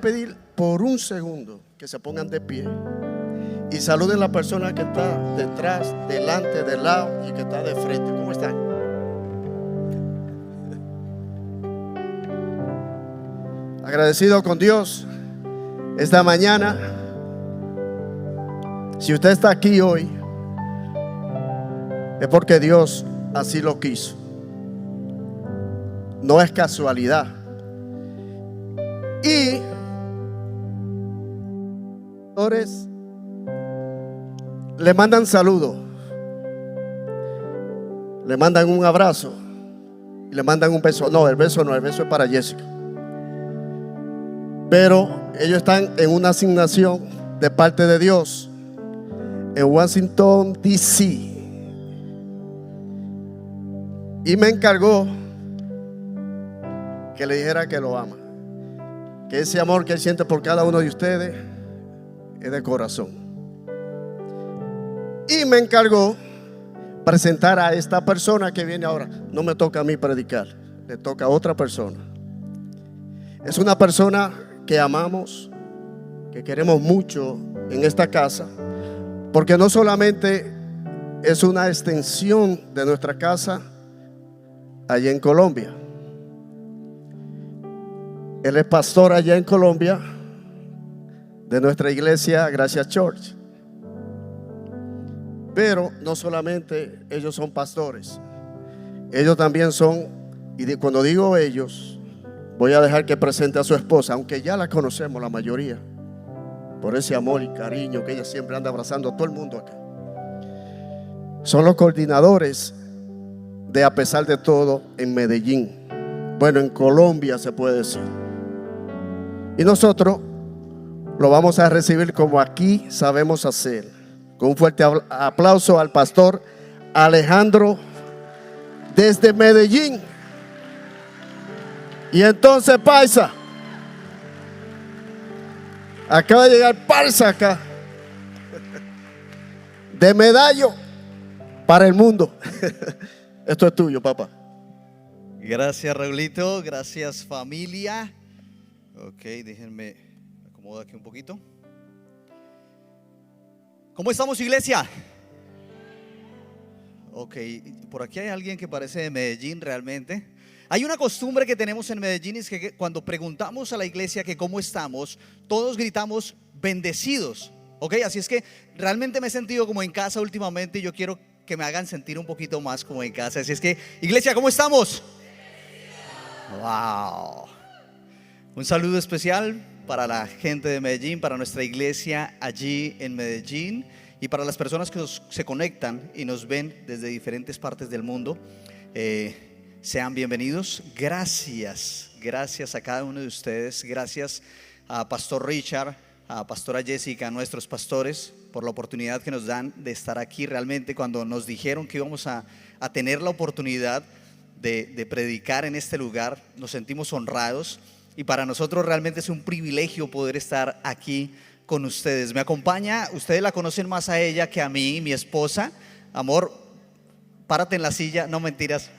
pedir por un segundo que se pongan de pie y saluden a la persona que está detrás, delante, del lado y que está de frente. ¿Cómo están? Agradecido con Dios esta mañana. Si usted está aquí hoy, es porque Dios así lo quiso. No es casualidad. Y le mandan saludos, le mandan un abrazo y le mandan un beso. No, el beso no, el beso es para Jessica. Pero ellos están en una asignación de parte de Dios en Washington, D.C. Y me encargó que le dijera que lo ama, que ese amor que Él siente por cada uno de ustedes es de corazón. Y me encargó presentar a esta persona que viene ahora. No me toca a mí predicar, le toca a otra persona. Es una persona que amamos, que queremos mucho en esta casa, porque no solamente es una extensión de nuestra casa allá en Colombia. Él es pastor allá en Colombia de nuestra iglesia Gracia Church. Pero no solamente ellos son pastores, ellos también son, y cuando digo ellos, voy a dejar que presente a su esposa, aunque ya la conocemos la mayoría, por ese amor y cariño que ella siempre anda abrazando a todo el mundo acá. Son los coordinadores de A Pesar de Todo en Medellín. Bueno, en Colombia se puede decir. Y nosotros lo vamos a recibir como aquí sabemos hacer. Con un fuerte aplauso al pastor Alejandro desde Medellín. Y entonces, paisa, acaba de llegar Parsa acá de Medallo para el mundo. Esto es tuyo, papá. Gracias, Raulito. Gracias, familia. Ok, déjenme acomodar aquí un poquito. ¿Cómo estamos, iglesia? Ok, por aquí hay alguien que parece de Medellín realmente. Hay una costumbre que tenemos en Medellín, es que cuando preguntamos a la iglesia que cómo estamos, todos gritamos bendecidos. Ok, así es que realmente me he sentido como en casa últimamente y yo quiero que me hagan sentir un poquito más como en casa. Así es que, iglesia, ¿cómo estamos? Wow. Un saludo especial para la gente de Medellín, para nuestra iglesia allí en Medellín y para las personas que se conectan y nos ven desde diferentes partes del mundo. Sean bienvenidos. Gracias a cada uno de ustedes. Gracias a Pastor Richard, a Pastora Jessica, a nuestros pastores, por la oportunidad que nos dan de estar aquí. Realmente cuando nos dijeron que íbamos a tener la oportunidad de predicar en este lugar, nos sentimos honrados. Y para nosotros realmente es un privilegio poder estar aquí con ustedes. Me acompaña, ustedes la conocen más a ella que a mí, mi esposa. Amor, párate en la silla, no mentiras,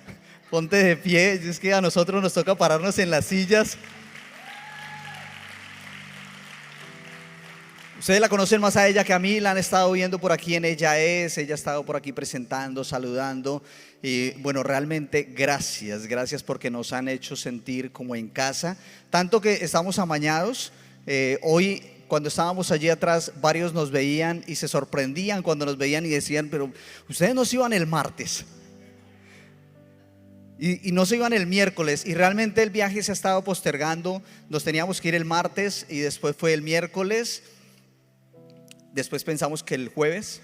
ponte de pie. Es que a nosotros nos toca pararnos en las sillas. Ustedes la conocen más a ella que a mí, la han estado viendo por aquí en ella ha estado por aquí presentando, saludando. Y bueno, realmente gracias porque nos han hecho sentir como en casa, tanto que estamos amañados. Hoy cuando estábamos allí atrás, varios nos veían y se sorprendían cuando nos veían y decían, pero ustedes no se iban el martes y no se iban el miércoles, y realmente el viaje se ha estado postergando. Nos teníamos que ir el martes y después fue el miércoles. Después pensamos que el jueves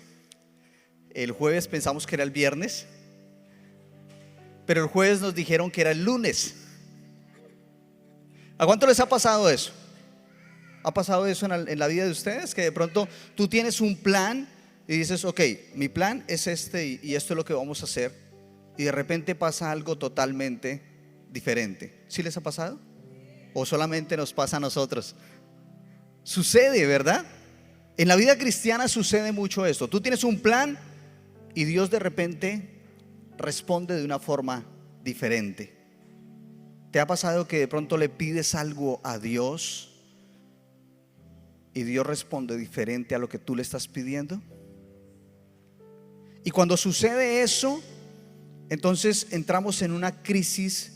pensamos que era el viernes, pero el jueves nos dijeron que era el lunes. ¿A cuánto les ha pasado eso? ¿Ha pasado eso en la vida de ustedes? Que de pronto tú tienes un plan y dices, ok, mi plan es este y esto es lo que vamos a hacer, y de repente pasa algo totalmente diferente. ¿Sí les ha pasado? ¿O solamente nos pasa a nosotros? Sucede, ¿verdad? En la vida cristiana sucede mucho esto. Tú tienes un plan y Dios de repente responde de una forma diferente. ¿Te ha pasado que de pronto le pides algo a Dios y Dios responde diferente a lo que tú le estás pidiendo? Y cuando sucede eso, entonces entramos en una crisis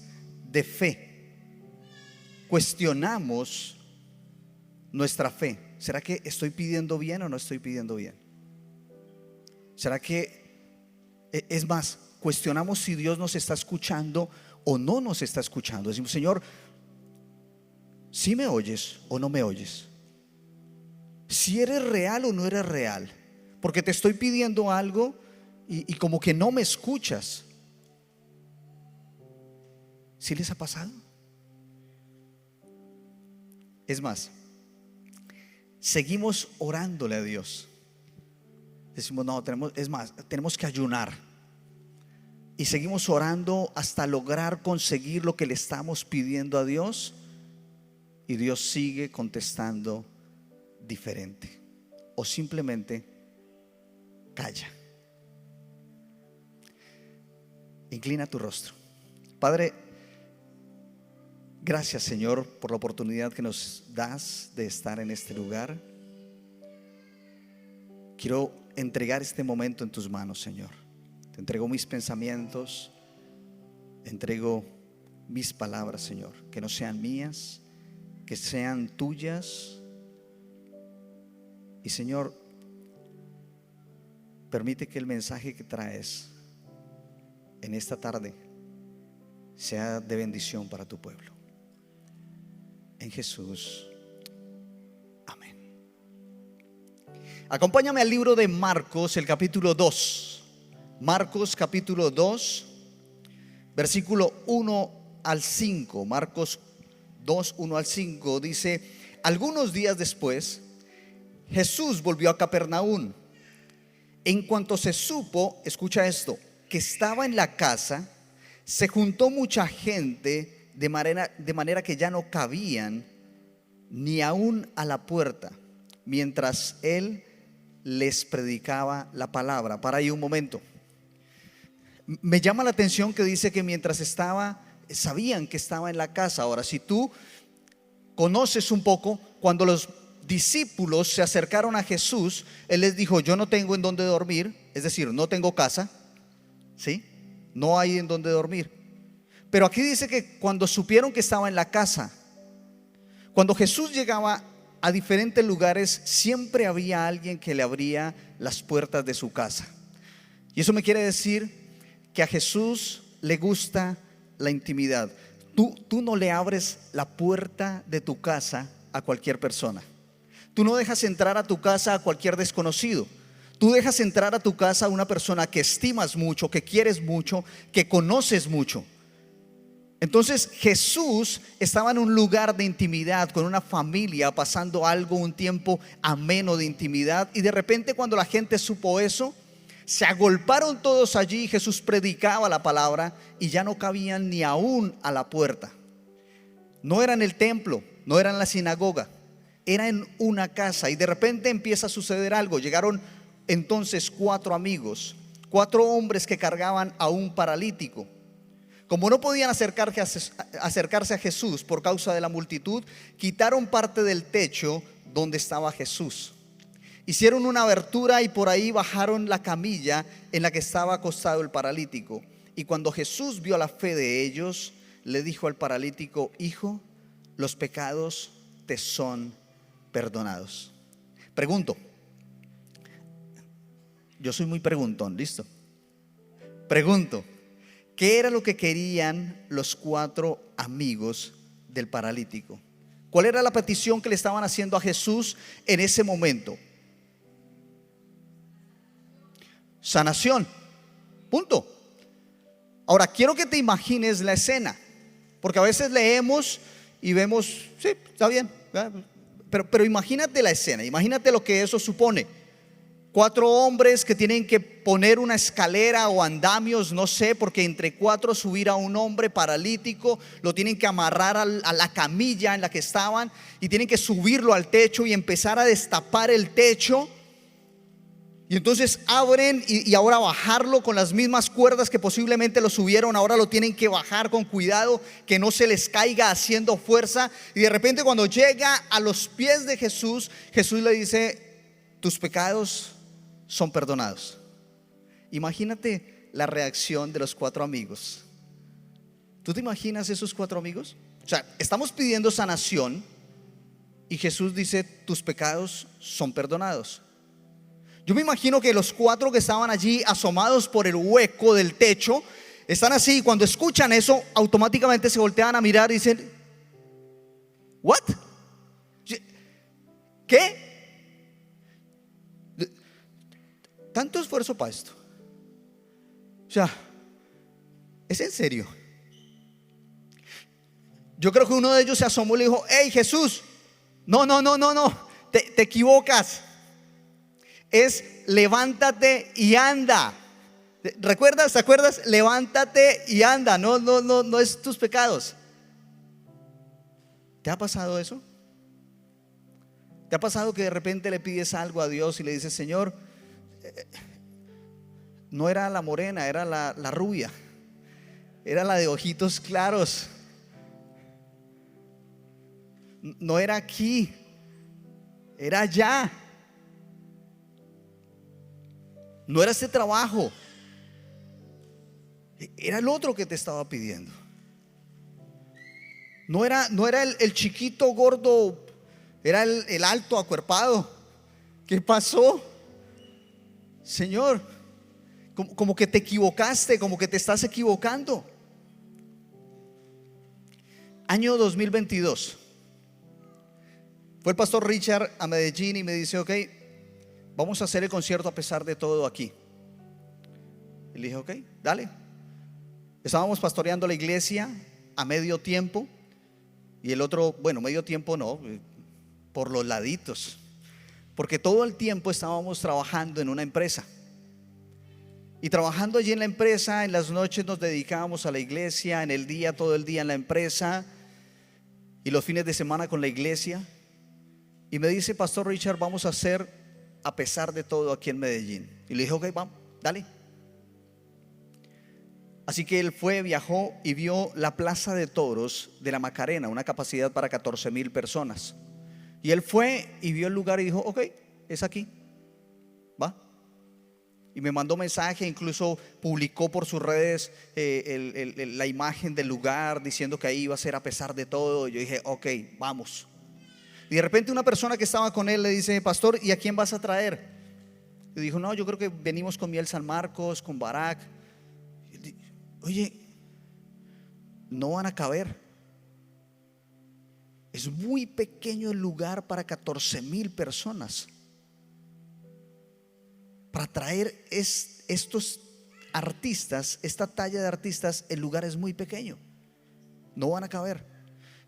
de fe. Cuestionamos nuestra fe. ¿Será que estoy pidiendo bien o no estoy pidiendo bien? ¿Será que, es más, cuestionamos si Dios nos está escuchando o no nos está escuchando? Decimos: Señor, ¿sí me oyes o no me oyes? ¿Si eres real o no eres real? Porque te estoy pidiendo algo y como que no me escuchas. ¿Sí les ha pasado? Es más, seguimos orándole a Dios. Decimos: no, tenemos que ayunar. Y seguimos orando hasta lograr conseguir lo que le estamos pidiendo a Dios. Y Dios sigue contestando diferente. O simplemente calla. Inclina tu rostro. Padre, gracias, Señor, por la oportunidad que nos das de estar en este lugar. Quiero entregar este momento en tus manos, Señor. Te entrego mis pensamientos, entrego mis palabras, Señor. Que no sean mías, que sean tuyas. Y, Señor, permite que el mensaje que traes en esta tarde sea de bendición para tu pueblo. En Jesús, amén. Acompáñame al libro de Marcos, el capítulo 2. Marcos capítulo 2, versículo 1 al 5. Marcos 2, 1 al 5 dice: algunos días después, Jesús volvió a Capernaum. En cuanto se supo, escucha esto, que estaba en la casa, se juntó mucha gente de manera que ya no cabían ni aún a la puerta, mientras él les predicaba la palabra. Para ahí un momento. Me llama la atención que dice que mientras estaba, sabían que estaba en la casa. Ahora, si tú conoces un poco, cuando los discípulos se acercaron a Jesús, él les dijo: yo no tengo en dónde dormir, es decir, no tengo casa, ¿sí? No hay en dónde dormir. Pero aquí dice que cuando supieron que estaba en la casa, cuando Jesús llegaba a diferentes lugares, siempre había alguien que le abría las puertas de su casa. Y eso me quiere decir que a Jesús le gusta la intimidad. Tú no le abres la puerta de tu casa a cualquier persona. Tú no dejas entrar a tu casa a cualquier desconocido. Tú dejas entrar a tu casa a una persona que estimas mucho, que quieres mucho, que conoces mucho. Entonces Jesús estaba en un lugar de intimidad con una familia, pasando algo, un tiempo ameno de intimidad. Y de repente, cuando la gente supo eso, se agolparon todos allí. Jesús predicaba la palabra y ya no cabían ni aún a la puerta. No era en el templo, no era en la sinagoga, era en una casa. Y de repente empieza a suceder algo. Llegaron entonces 4 amigos, 4 hombres que cargaban a un paralítico. Como no podían acercarse a Jesús por causa de la multitud, quitaron parte del techo donde estaba Jesús. Hicieron una abertura y por ahí bajaron la camilla en la que estaba acostado el paralítico. Y cuando Jesús vio la fe de ellos, le dijo al paralítico: hijo, los pecados te son perdonados. Pregunto. Yo soy muy preguntón, ¿listo? Pregunto, ¿qué era lo que querían los 4 amigos del paralítico? ¿Cuál era la petición que le estaban haciendo a Jesús en ese momento? Sanación. Punto. Ahora quiero que te imagines la escena, porque a veces leemos y vemos, sí, está bien, pero imagínate la escena, imagínate lo que eso supone. 4 hombres que tienen que poner una escalera o andamios, no sé, porque entre 4 subir a un hombre paralítico, lo tienen que amarrar a la camilla en la que estaban y tienen que subirlo al techo y empezar a destapar el techo. Y entonces abren y ahora bajarlo con las mismas cuerdas que posiblemente lo subieron, ahora lo tienen que bajar con cuidado, que no se les caiga haciendo fuerza. Y de repente cuando llega a los pies de Jesús, Jesús le dice: tus pecados son perdonados. Imagínate la reacción de los 4 amigos. ¿Tú te imaginas esos 4 amigos? O sea, estamos pidiendo sanación y Jesús dice: tus pecados son perdonados. Yo me imagino que los 4 que estaban allí asomados por el hueco del techo están así, y cuando escuchan eso automáticamente se voltean a mirar y dicen: ¿what? ¿Qué? Tanto esfuerzo para esto. O sea, ¿es en serio? Yo creo que uno de ellos se asomó y le dijo: hey, Jesús, no, te equivocas. Es levántate y anda. ¿Recuerdas? ¿Te acuerdas? Levántate y anda. No es tus pecados. ¿Te ha pasado eso? ¿Te ha pasado que de repente le pides algo a Dios y le dices: Señor, no era la morena, era la rubia, era la de ojitos claros, no era aquí, era allá, no era este trabajo, era el otro que te estaba pidiendo? No era el chiquito gordo, era el alto acuerpado. ¿Qué pasó? Señor, como que te equivocaste, como que te estás equivocando. Año 2022. Fue el pastor Richard a Medellín y me dice: ok, vamos a hacer el concierto a pesar de todo aquí. Y le dije: ok, dale. Estábamos pastoreando la iglesia a medio tiempo. Y el otro, bueno, medio tiempo no, por los laditos, porque todo el tiempo estábamos trabajando en una empresa. Y trabajando allí en la empresa, en las noches nos dedicábamos a la iglesia, en el día, todo el día en la empresa, y los fines de semana con la iglesia. Y me dice: pastor Richard, vamos a hacer a pesar de todo aquí en Medellín. Y le dije: ok, vamos, dale. Así que él fue, viajó y vio la plaza de toros de la Macarena, una capacidad para 14,000 personas. Y él fue y vio el lugar y dijo: ok, es aquí, va. Y me mandó mensaje, incluso publicó por sus redes la imagen del lugar, diciendo que ahí iba a ser a pesar de todo. Y yo dije: ok, vamos. Y de repente una persona que estaba con él le dice: pastor, ¿y a quién vas a traer? Y dijo: no, yo creo que venimos con Miel San Marcos, con Barak. Oye, no van a caber. Es muy pequeño el lugar para 14,000 personas. Para traer estos artistas, esta talla de artistas, el lugar es muy pequeño. No van a caber.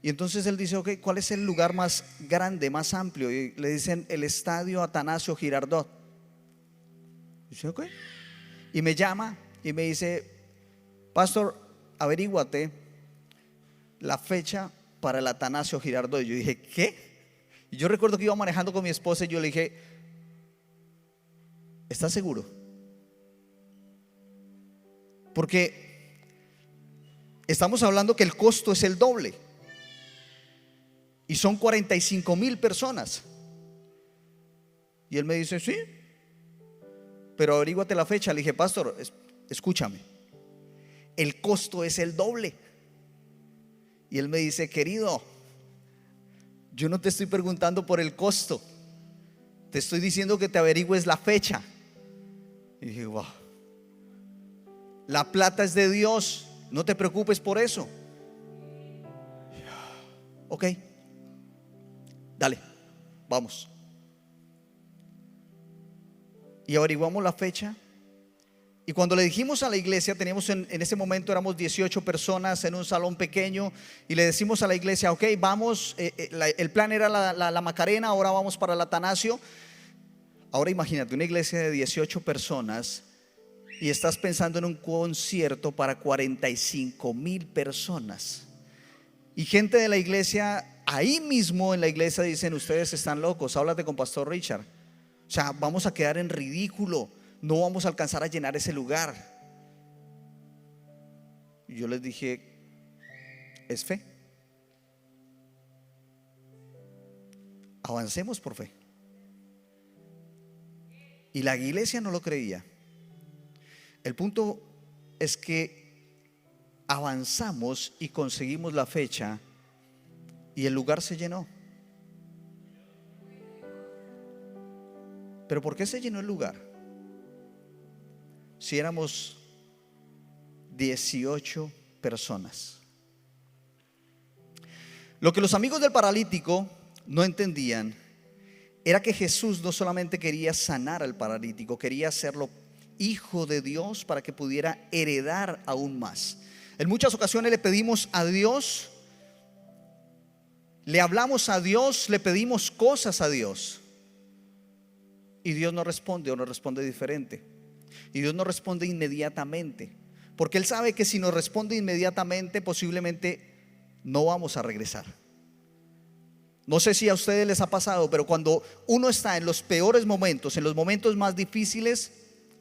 Y entonces él dice: ok, ¿cuál es el lugar más grande, más amplio? Y le dicen: el estadio Atanasio Girardot. Y dice: ok. Y me llama y me dice: pastor, averíguate la fecha para el Atanasio Girardot. Y yo dije: ¿qué? Y yo recuerdo que iba manejando con mi esposa y yo le dije: ¿estás seguro? Porque estamos hablando que el costo es el doble y son 45,000 personas. Y él me dice: sí, pero averíguate la fecha. Le dije: pastor, escúchame, el costo es el doble. Y él me dice: querido, yo no te estoy preguntando por el costo, te estoy diciendo que te averigües la fecha. Y dije: wow, la plata es de Dios, no te preocupes por eso. Ok, dale, vamos. Y averiguamos la fecha. Y cuando le dijimos a la iglesia, teníamos en ese momento éramos 18 personas en un salón pequeño, y le decimos a la iglesia: ok, vamos, el plan era la Macarena, ahora vamos para el Atanasio. Ahora imagínate una iglesia de 18 personas y estás pensando en un concierto para 45,000 personas. Y gente de la iglesia, ahí mismo en la iglesia, dicen: ustedes están locos, háblate con pastor Richard. O sea, vamos a quedar en ridículo, no vamos a alcanzar a llenar ese lugar. Y yo les dije, es fe. Avancemos por fe. Y la iglesia no lo creía. El punto es que avanzamos y conseguimos la fecha y el lugar se llenó. ¿Pero por qué se llenó el lugar? Si éramos 18 personas. Lo que los amigos del paralítico no entendían era que Jesús no solamente quería sanar al paralítico, quería hacerlo hijo de Dios para que pudiera heredar aún más. En muchas ocasiones le pedimos a Dios, le hablamos a Dios, le pedimos cosas a Dios y Dios no responde, o nos responde diferente. Y Dios no responde inmediatamente, porque Él sabe que si nos responde inmediatamente posiblemente no vamos a regresar. No sé si a ustedes les ha pasado, pero cuando uno está en los peores momentos, en los momentos más difíciles,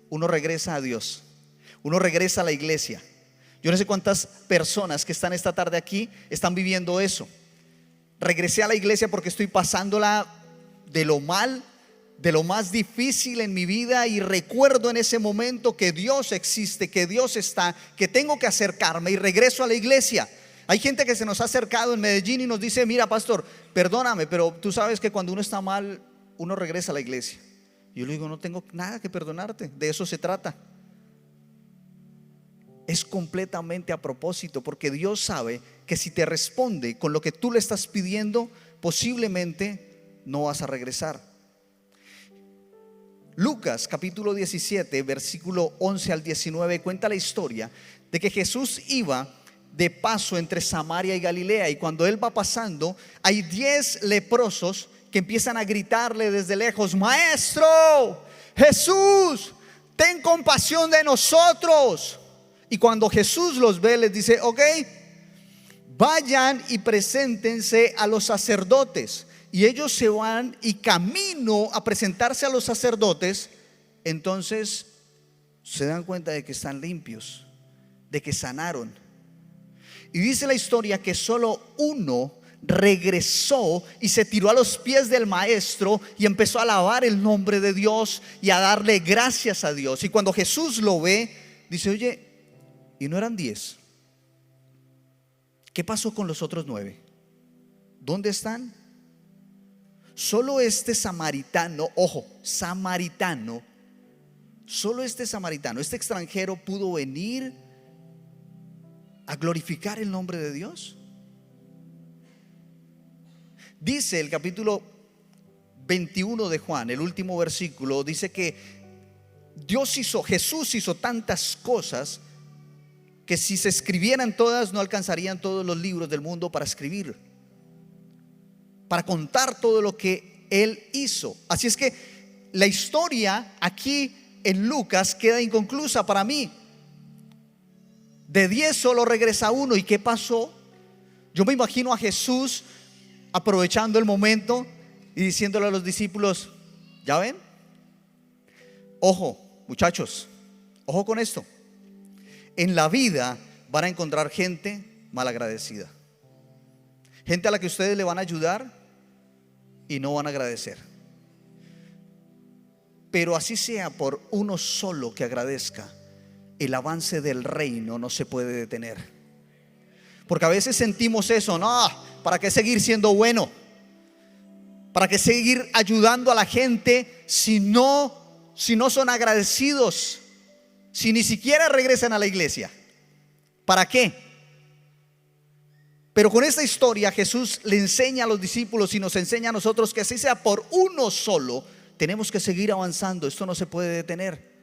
uno regresa a Dios, uno regresa a la iglesia. Yo no sé cuántas personas que están esta tarde aquí están viviendo eso. Regresé a la iglesia porque estoy pasándola de lo mal, de lo más difícil en mi vida, y recuerdo en ese momento que Dios existe, que Dios está, que tengo que acercarme, y regreso a la iglesia. Hay gente que se nos ha acercado en Medellín y nos dice, mira pastor, perdóname, pero tú sabes que cuando uno está mal, uno regresa a la iglesia. Yo le digo, no tengo nada que perdonarte, de eso se trata. Es completamente a propósito, porque Dios sabe que si te responde con lo que tú le estás pidiendo, posiblemente no vas a regresar. Lucas capítulo 17 versículo 11 al 19 cuenta la historia de que Jesús iba de paso entre Samaria y Galilea, y cuando Él va pasando hay 10 leprosos que empiezan a gritarle desde lejos, Maestro, Jesús, ten compasión de nosotros. Y cuando Jesús los ve les dice, ok, vayan y preséntense a los sacerdotes. Y ellos se van, y camino a presentarse a los sacerdotes, entonces se dan cuenta de que están limpios, de que sanaron. Y dice la historia que solo uno regresó y se tiró a los pies del maestro y empezó a alabar el nombre de Dios y a darle gracias a Dios. Y cuando Jesús lo ve, dice, oye, ¿y no eran 10? ¿Qué pasó con los otros 9? ¿Dónde están? Solo este samaritano, ojo, samaritano, solo este samaritano, este extranjero pudo venir a glorificar el nombre de Dios. Dice el capítulo 21 de Juan, el último versículo, dice que Jesús hizo tantas cosas que si se escribieran todas no alcanzarían todos los libros del mundo para escribir, para contar todo lo que Él hizo. Así es que la historia aquí en Lucas queda inconclusa para mí. De 10 solo regresa uno. ¿Y qué pasó? Yo me imagino a Jesús aprovechando el momento y diciéndole a los discípulos, ¿ya ven? Ojo, muchachos, ojo con esto. En la vida van a encontrar gente malagradecida, gente a la que ustedes le van a ayudar y no van a agradecer. Pero así sea por uno solo que agradezca, el avance del reino no se puede detener. Porque a veces sentimos eso, no, ¿para qué seguir siendo bueno? ¿Para qué seguir ayudando a la gente si no son agradecidos? Si ni siquiera regresan a la iglesia, ¿para qué? Pero con esta historia Jesús le enseña a los discípulos y nos enseña a nosotros que así sea por uno solo, tenemos que seguir avanzando. Esto no se puede detener.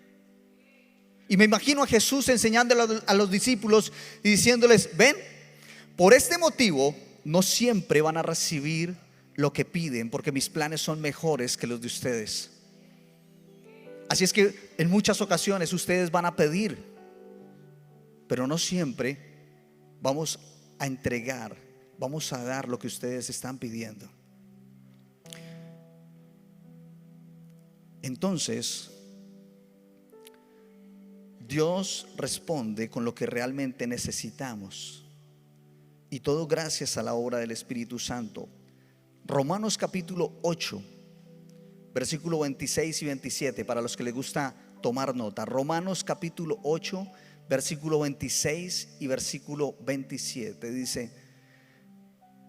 Y me imagino a Jesús enseñándole a los discípulos y diciéndoles, ven, por este motivo no siempre van a recibir lo que piden, porque mis planes son mejores que los de ustedes. Así es que en muchas ocasiones ustedes van a pedir, pero no siempre vamos a entregar, vamos a dar lo que ustedes están pidiendo. Entonces, Dios responde con lo que realmente necesitamos, y todo gracias a la obra del Espíritu Santo. Romanos capítulo 8, versículo 26 y 27, para los que les gusta tomar nota. Romanos capítulo 8, versículo 26 y versículo 27 dice: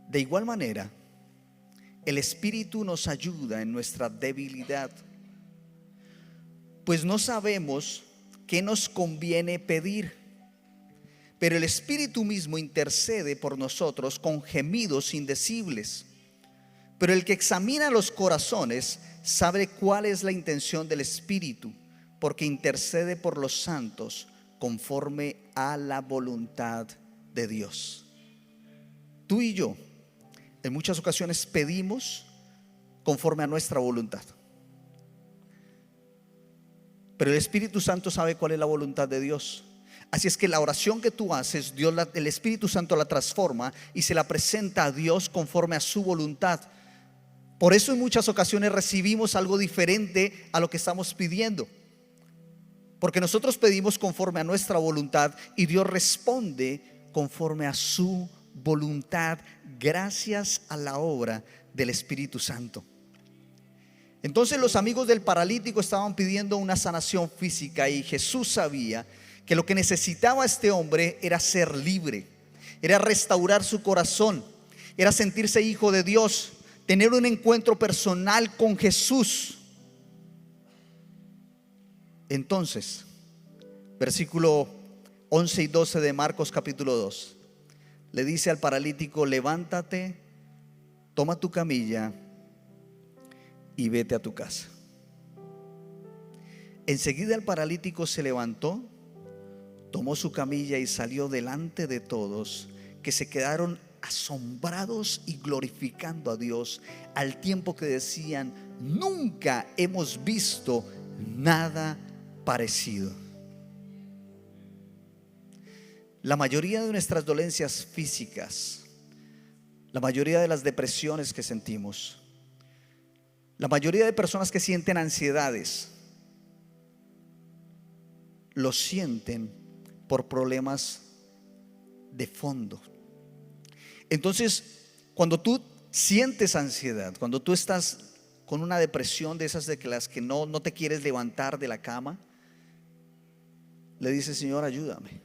de igual manera, el Espíritu nos ayuda en nuestra debilidad, pues no sabemos qué nos conviene pedir, pero el Espíritu mismo intercede por nosotros con gemidos indecibles. Pero el que examina los corazones sabe cuál es la intención del Espíritu, porque intercede por los santos conforme a la voluntad de Dios. Tú y yo en muchas ocasiones pedimos conforme a nuestra voluntad, pero el Espíritu Santo sabe cuál es la voluntad de Dios. Así es que la oración que tú haces, el Espíritu Santo la transforma y se la presenta a Dios conforme a su voluntad. Por eso en muchas ocasiones recibimos algo diferente a lo que estamos pidiendo, porque nosotros pedimos conforme a nuestra voluntad y Dios responde conforme a su voluntad, gracias a la obra del Espíritu Santo. Entonces los amigos del paralítico estaban pidiendo una sanación física, y Jesús sabía que lo que necesitaba este hombre era ser libre, era restaurar su corazón, era sentirse hijo de Dios, tener un encuentro personal con Jesús. Entonces, versículo 11 y 12 de Marcos capítulo 2, le dice al paralítico: levántate, toma tu camilla y vete a tu casa. Enseguida el paralítico se levantó, tomó su camilla y salió delante de todos, que se quedaron asombrados y glorificando a Dios, al tiempo que decían: nunca hemos visto nada parecido. La mayoría de nuestras dolencias físicas, la mayoría de las depresiones que sentimos, la mayoría de personas que sienten ansiedades, lo sienten por problemas de fondo. Entonces, cuando tú sientes ansiedad, cuando tú estás con una depresión de esas de las que no te quieres levantar de la cama, le dices: Señor, ayúdame,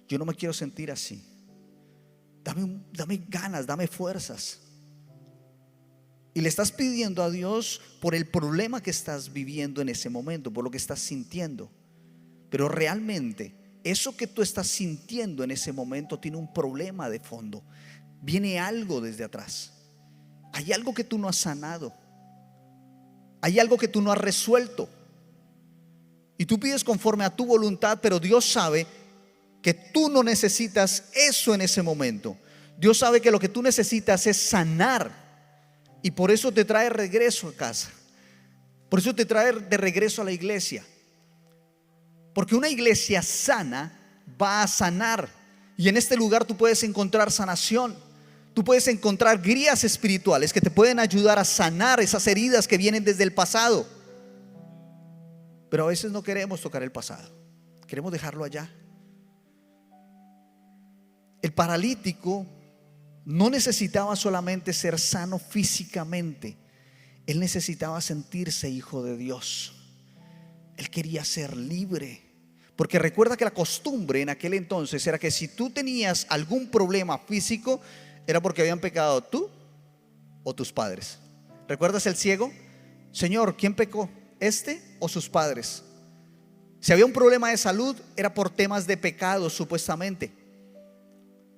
yo no me quiero sentir así, dame ganas, dame fuerzas. Y le estás pidiendo a Dios por el problema que estás viviendo en ese momento, por lo que estás sintiendo. Pero realmente eso que tú estás sintiendo en ese momento tiene un problema de fondo. Viene algo desde atrás. Hay algo que tú no has sanado. Hay algo que tú no has resuelto. Y tú pides conforme a tu voluntad, pero Dios sabe que tú no necesitas eso en ese momento. Dios sabe que lo que tú necesitas es sanar, y por eso te trae regreso a casa. Por eso te trae de regreso a la iglesia. Porque una iglesia sana va a sanar. Y en este lugar tú puedes encontrar sanación. Tú puedes encontrar guías espirituales que te pueden ayudar a sanar esas heridas que vienen desde el pasado. Pero a veces no queremos tocar el pasado, queremos dejarlo allá. El paralítico no necesitaba solamente ser sano físicamente, él necesitaba sentirse hijo de Dios. Él quería ser libre, porque recuerda que la costumbre en aquel entonces era que si tú tenías algún problema físico, era porque habían pecado tú o tus padres. ¿Recuerdas el ciego? Señor, ¿quién pecó? ¿Este o sus padres? Si había un problema de salud, era por temas de pecado supuestamente.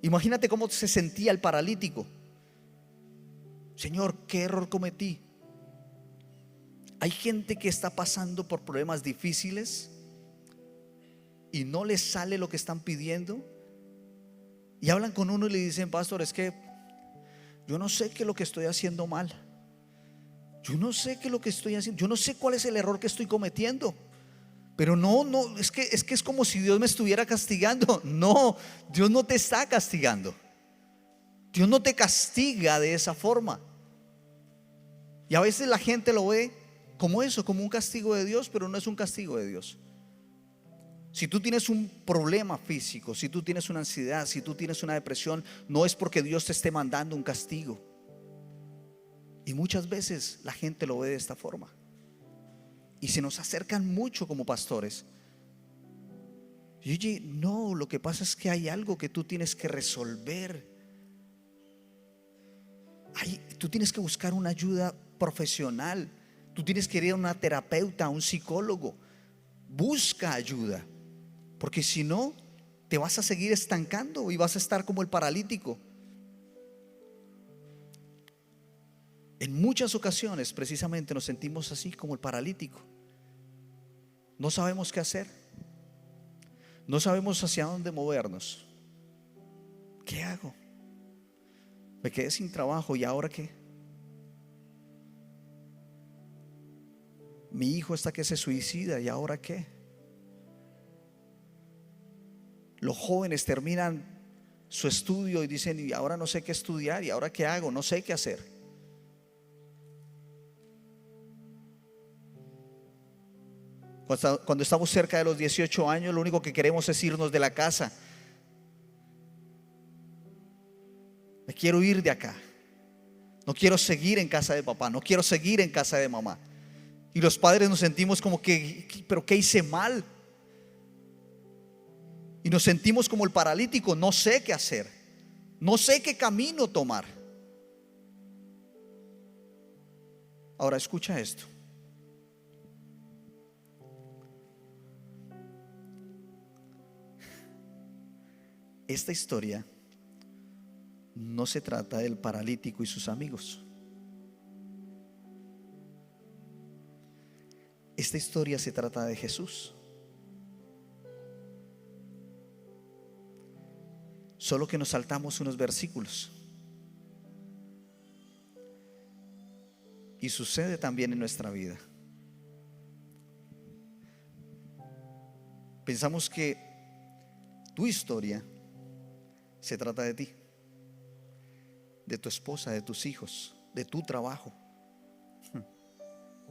Imagínate cómo se sentía el paralítico. Señor, ¿qué error cometí? Hay gente que está pasando por problemas difíciles y no les sale lo que están pidiendo, y hablan con uno y le dicen: pastor, es que yo no sé qué es lo que estoy haciendo mal. Yo no sé qué es lo que estoy haciendo. Yo no sé cuál es el error que estoy cometiendo. Pero no, es que es como si Dios me estuviera castigando. No, Dios no te está castigando. Dios no te castiga de esa forma. Y a veces la gente lo ve como eso, como un castigo de Dios, pero no es un castigo de Dios. Si tú tienes un problema físico, si tú tienes una ansiedad, si tú tienes una depresión, no es porque Dios te esté mandando un castigo. Y muchas veces la gente lo ve de esta forma. Y se nos acercan mucho como pastores. Y oye, no, lo que pasa es que hay algo que tú tienes que resolver. Tú tienes que buscar una ayuda profesional. Tú tienes que ir a una terapeuta, a un psicólogo. Busca ayuda, porque si no, te vas a seguir estancando y vas a estar como el paralítico. En muchas ocasiones precisamente nos sentimos así como el paralítico. No sabemos qué hacer. No sabemos hacia dónde movernos. ¿Qué hago? Me quedé sin trabajo, ¿y ahora qué? Mi hijo está que se suicida, ¿y ahora qué? Los jóvenes terminan su estudio y dicen, y ahora no sé qué estudiar, y ahora qué hago, no sé qué hacer. Cuando estamos cerca de los 18 años, lo único que queremos es irnos de la casa. Me quiero ir de acá. No quiero seguir en casa de papá, no quiero seguir en casa de mamá. Y los padres nos sentimos como que, ¿pero qué hice mal? Y nos sentimos como el paralítico, no sé qué hacer, no sé qué camino tomar. Ahora escucha esto. Esta historia no se trata del paralítico y sus amigos. Esta historia se trata de Jesús. Solo que nos saltamos unos versículos. Y sucede también en nuestra vida. Pensamos que tu historia se trata de ti, de tu esposa, de tus hijos, de tu trabajo.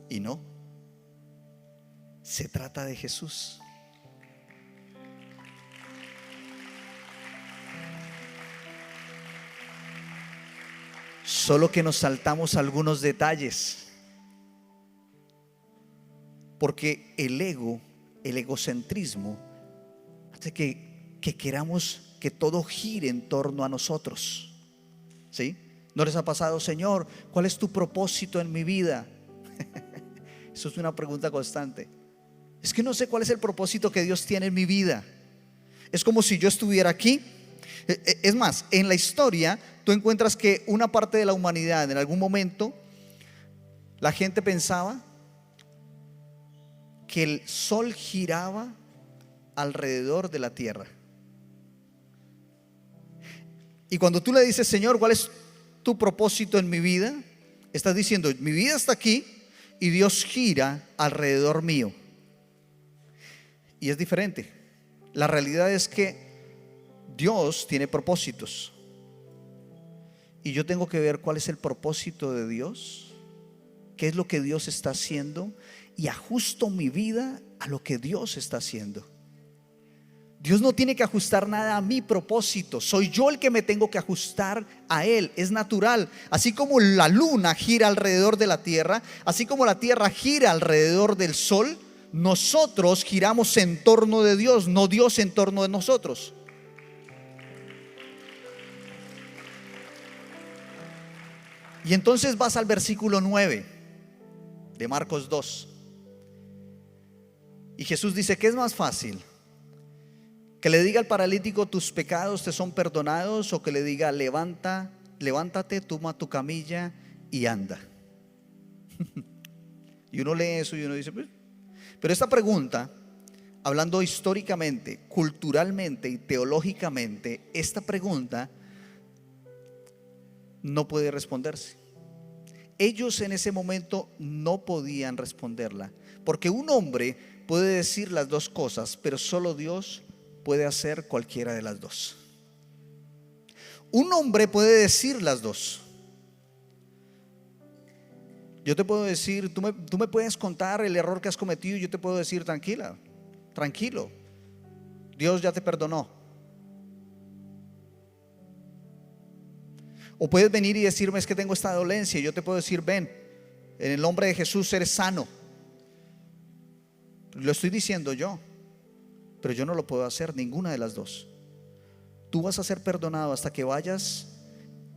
Y no, se trata de Jesús. Solo que nos saltamos algunos detalles, porque el ego, el egocentrismo, hace que queramos que todo gire en torno a nosotros. ¿Sí? ¿No les ha pasado, Señor, cuál es tu propósito en mi vida? Eso es una pregunta constante. Es que no sé cuál es el propósito que Dios tiene en mi vida. Es como si yo estuviera aquí. Es más, en la historia tú encuentras que una parte de la humanidad, en algún momento, la gente pensaba que el sol giraba alrededor de la tierra. Y cuando tú le dices, Señor, ¿cuál es tu propósito en mi vida? Estás diciendo, mi vida está aquí y Dios gira alrededor mío. Y es diferente. La realidad es que Dios tiene propósitos. Y yo tengo que ver cuál es el propósito de Dios, qué es lo que Dios está haciendo, y ajusto mi vida a lo que Dios está haciendo. Dios no tiene que ajustar nada a mi propósito, soy yo el que me tengo que ajustar a Él, es natural. Así como la luna gira alrededor de la tierra, así como la tierra gira alrededor del sol, nosotros giramos en torno de Dios, no Dios en torno de nosotros. Y entonces vas al versículo 9 de Marcos 2. Y Jesús dice, ¿qué es más fácil? ¿Que le diga al paralítico, tus pecados te son perdonados? ¿O que le diga, levántate, toma tu camilla y anda? Y uno lee eso y uno dice, pero esta pregunta, hablando históricamente, culturalmente y teológicamente, esta pregunta no puede responderse. Ellos en ese momento no podían responderla, porque un hombre puede decir las dos cosas, pero solo Dios puede hacer cualquiera de las dos. Un hombre puede decir las dos. Yo te puedo decir, tú me puedes contar el error que has cometido y yo te puedo decir, tranquila, tranquilo, Dios ya te perdonó. O puedes venir y decirme, es que tengo esta dolencia, y yo te puedo decir, ven, en el nombre de Jesús eres sano. Lo estoy diciendo yo, pero yo no lo puedo hacer, ninguna de las dos. Tú vas a ser perdonado hasta que vayas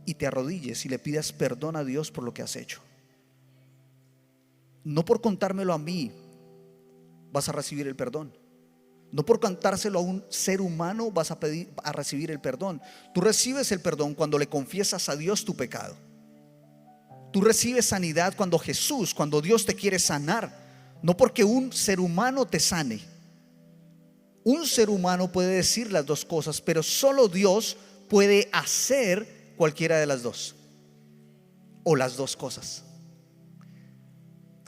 y te arrodilles y le pidas perdón a Dios por lo que has hecho. No por contármelo a mí vas a recibir el perdón. No por contárselo a un ser humano vas a recibir el perdón. Tú recibes el perdón cuando le confiesas a Dios tu pecado. Tú recibes sanidad cuando Dios te quiere sanar. No porque un ser humano te sane. Un ser humano puede decir las dos cosas, pero solo Dios puede hacer cualquiera de las dos, o las dos cosas.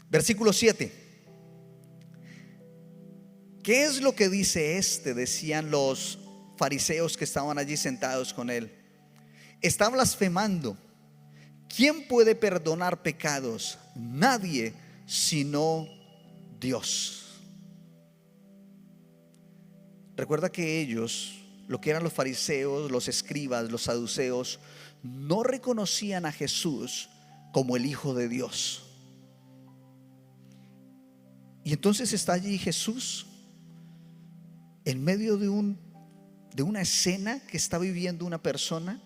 Versículo 7. ¿Qué es lo que dice este? Decían los fariseos que estaban allí sentados con él. Está blasfemando. ¿Quién puede perdonar pecados? Nadie sino Dios. Recuerda que ellos, lo que eran los fariseos, los escribas, los saduceos, no reconocían a Jesús como el Hijo de Dios. Y entonces está allí Jesús en medio de una escena que está viviendo una persona,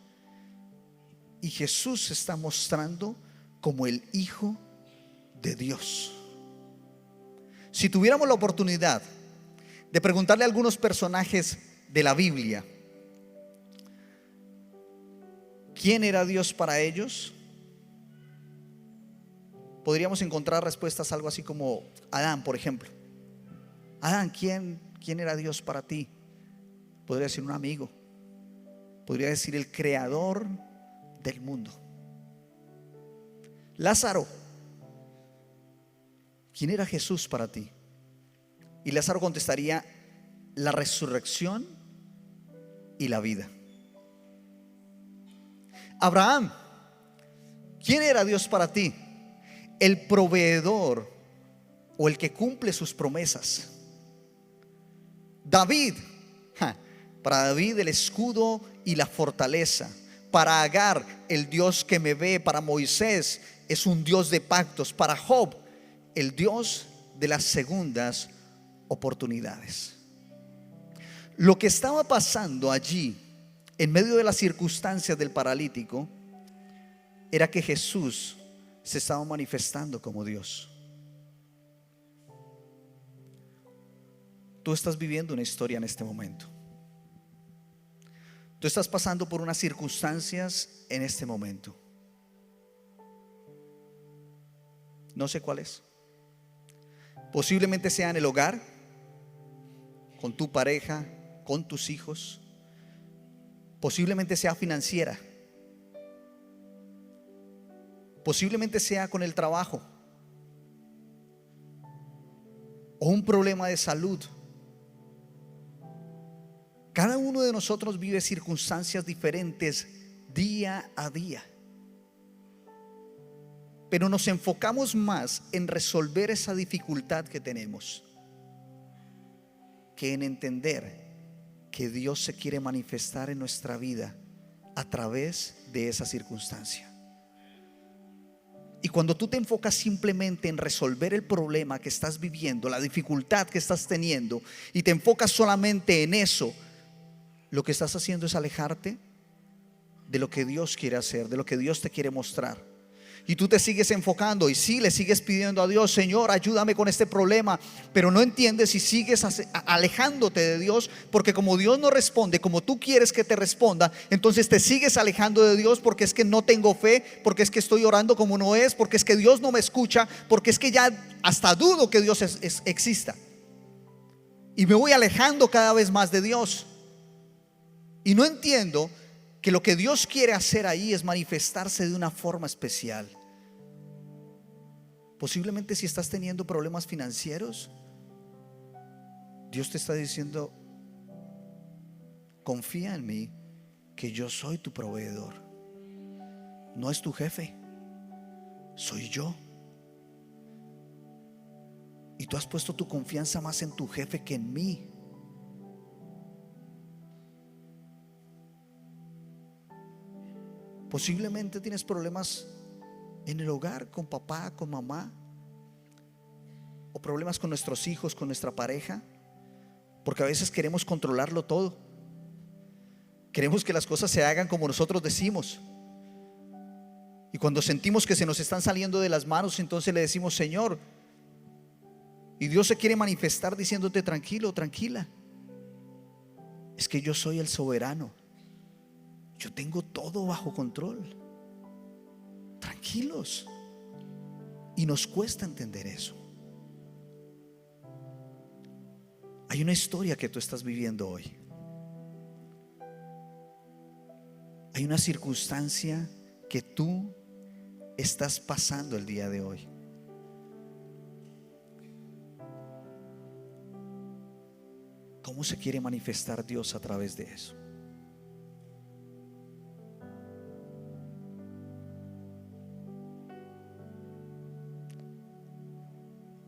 y Jesús se está mostrando como el Hijo de Dios. Si tuviéramos la oportunidad de preguntarle a algunos personajes de la Biblia quién era Dios para ellos, podríamos encontrar respuestas algo así como Adán, por ejemplo. Adán, ¿quién era Dios para ti? Podría decir un amigo, podría decir el creador del mundo. Lázaro, ¿quién era Jesús para ti? Y Lázaro contestaría, la resurrección y la vida. Abraham, ¿quién era Dios para ti? El proveedor o el que cumple sus promesas. David, para David el escudo y la fortaleza. Para Agar, el Dios que me ve. Para Moisés es un Dios de pactos. Para Job, el Dios de las segundas oportunidades. Lo que estaba pasando allí en medio de las circunstancias del paralítico era que Jesús se estaba manifestando como Dios. Tú estás viviendo una historia en este momento. Tú estás pasando por unas circunstancias en este momento. No sé cuál es. Posiblemente sea en el hogar, con tu pareja, con tus hijos. Posiblemente sea financiera. Posiblemente sea con el trabajo, o un problema de salud. Cada uno de nosotros vive circunstancias diferentes día a día, pero nos enfocamos más en resolver esa dificultad que tenemos que en entender que Dios se quiere manifestar en nuestra vida a través de esa circunstancia. Y cuando tú te enfocas simplemente en resolver el problema que estás viviendo, la dificultad que estás teniendo, y te enfocas solamente en eso, lo que estás haciendo es alejarte de lo que Dios quiere hacer, de lo que Dios te quiere mostrar. Y tú te sigues enfocando y sí le sigues pidiendo a Dios, Señor, ayúdame con este problema, pero no entiendes y sigues alejándote de Dios, porque como Dios no responde como tú quieres que te responda, entonces te sigues alejando de Dios, porque es que no tengo fe, porque es que estoy orando como no es, porque es que Dios no me escucha, porque es que ya hasta dudo que Dios exista. Y me voy alejando cada vez más de Dios. Y no entiendo que lo que Dios quiere hacer ahí es manifestarse de una forma especial. Posiblemente si estás teniendo problemas financieros, Dios te está diciendo, confía en mí, que yo soy tu proveedor. No es tu jefe, soy yo. y tú has puesto tu confianza más en tu jefe que en mí. Posiblemente tienes problemas en el hogar, con papá, con mamá, o problemas con nuestros hijos, con nuestra pareja, porque a veces queremos controlarlo todo. Queremos que las cosas se hagan como nosotros decimos. Y cuando sentimos que se nos están saliendo de las manos, entonces le decimos: Señor. Y Dios se quiere manifestar diciéndote: tranquilo, tranquila. Es que yo soy el soberano. Yo tengo todo bajo control. Tranquilos. Y nos cuesta entender eso. Hay una historia que tú estás viviendo hoy. Hay una circunstancia que tú estás pasando el día de hoy. ¿Cómo se quiere manifestar Dios a través de eso?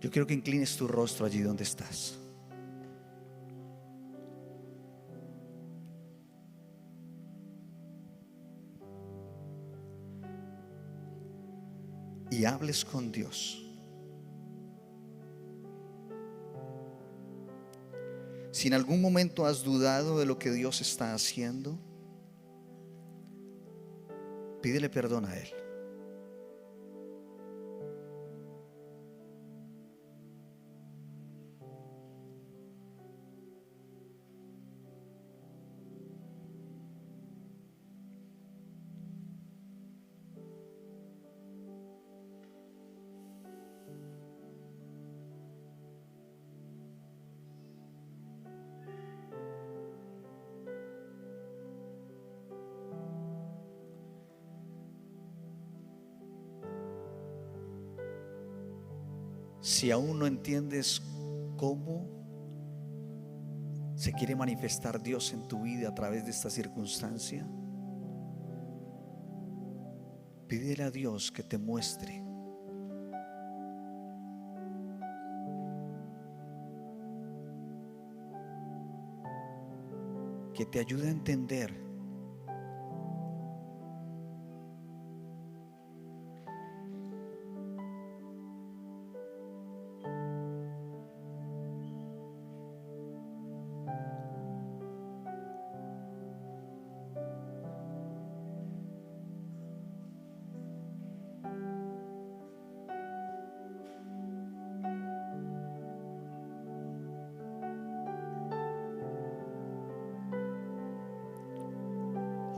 Yo quiero que inclines tu rostro allí donde estás. Y hables con Dios. Si en algún momento has dudado de lo que Dios está haciendo, pídele perdón a Él. Si aún no entiendes cómo se quiere manifestar Dios en tu vida a través de esta circunstancia, pídele a Dios que te muestre. Que te ayude a entender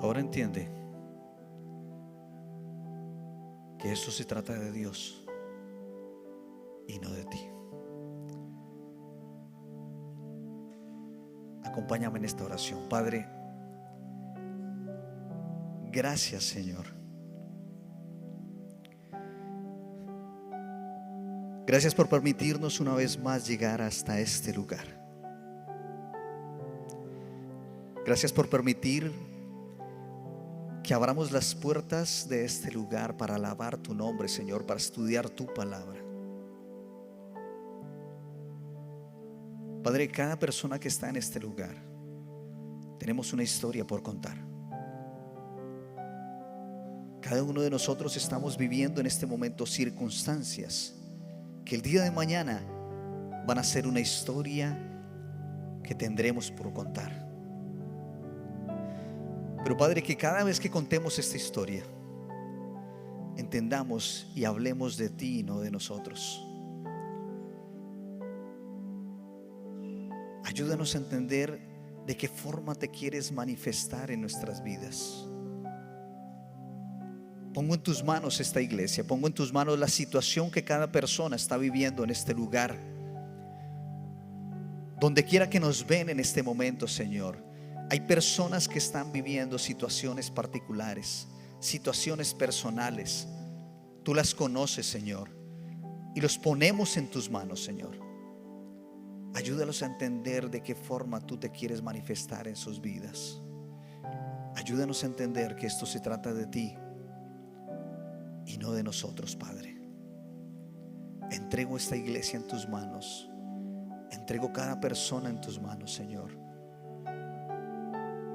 Ahora entiende que esto se trata de Dios y no de ti. Acompáñame en esta oración. Padre, gracias, Señor. Gracias por permitirnos una vez más llegar hasta este lugar. Gracias por permitir que abramos las puertas de este lugar para alabar tu nombre, Señor, para estudiar tu palabra. Padre, cada persona que está en este lugar, tenemos una historia por contar. Cada uno de nosotros estamos viviendo en este momento circunstancias que el día de mañana van a ser una historia que tendremos por contar. Pero Padre, que cada vez que contemos esta historia, entendamos y hablemos de ti y no de nosotros. Ayúdanos a entender de qué forma te quieres manifestar en nuestras vidas. Pongo en tus manos esta iglesia, pongo en tus manos la situación que cada persona está viviendo en este lugar. Donde quiera que nos ven en este momento, Señor, hay personas que están viviendo situaciones particulares, situaciones personales. Tú las conoces, Señor, y los ponemos en tus manos, Señor. Ayúdalos a entender de qué forma tú te quieres manifestar en sus vidas. Ayúdanos a entender que esto se trata de ti y no de nosotros, Padre. Entrego esta iglesia en tus manos. Entrego cada persona en tus manos, Señor.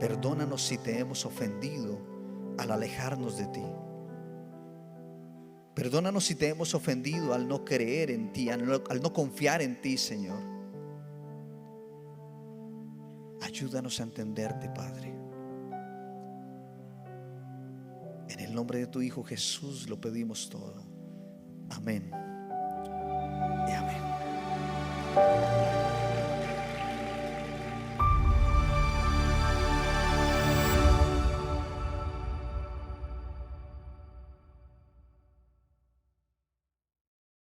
Perdónanos si te hemos ofendido al alejarnos de ti. Perdónanos si te hemos ofendido al no creer en ti, al no confiar en ti, Señor. Ayúdanos a entenderte, Padre. En el nombre de tu Hijo Jesús lo pedimos todo. Amén y amén.